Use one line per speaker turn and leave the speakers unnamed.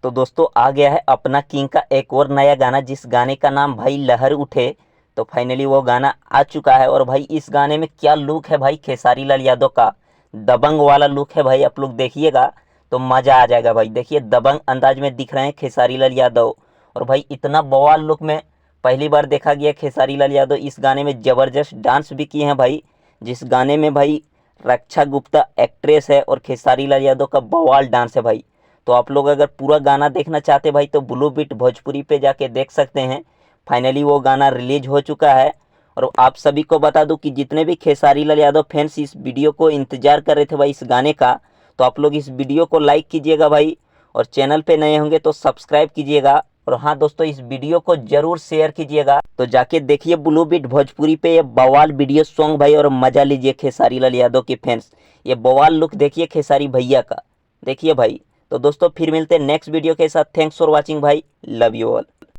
तो दोस्तों आ गया है अपना किंग का एक और नया गाना, जिस गाने का नाम भाई लहर उठे। तो फाइनली वो गाना आ चुका है। और भाई इस गाने में क्या लुक है भाई, खेसारी लाल यादव का दबंग वाला लुक है भाई। आप लोग देखिएगा तो मजा आ जाएगा भाई। देखिए दबंग अंदाज में दिख रहे हैं खेसारी लाल यादव। और भाई इतना बवाल लुक में पहली बार देखा गया खेसारी लाल यादव। इस गाने में जबरदस्त डांस भी किए हैं भाई। जिस गाने में भाई रक्षा गुप्ता एक्ट्रेस है और खेसारी लाल यादव का बवाल डांस है भाई। तो आप लोग अगर पूरा गाना देखना चाहते भाई तो ब्लू बीट भोजपुरी पे जाके देख सकते हैं। फाइनली वो गाना रिलीज हो चुका है। और आप सभी को बता दूं कि जितने भी खेसारी लाल यादव फैंस इस वीडियो को इंतजार कर रहे थे भाई इस गाने का, तो आप लोग इस वीडियो को लाइक कीजिएगा भाई। और चैनल पे नए होंगे तो सब्सक्राइब कीजिएगा। और हाँ दोस्तों, इस वीडियो को जरूर शेयर कीजिएगा। तो जाके देखिए ब्लू बीट भोजपुरी पे ये बवाल वीडियो सॉन्ग भाई, और मजा लीजिए खेसारी लाल यादव के फैंस। ये बवाल लुक देखिए खेसारी भैया का, देखिए भाई। तो दोस्तों फिर मिलते हैं नेक्स्ट वीडियो के साथ। थैंक्स फॉर वॉचिंग भाई, लव यू ऑल।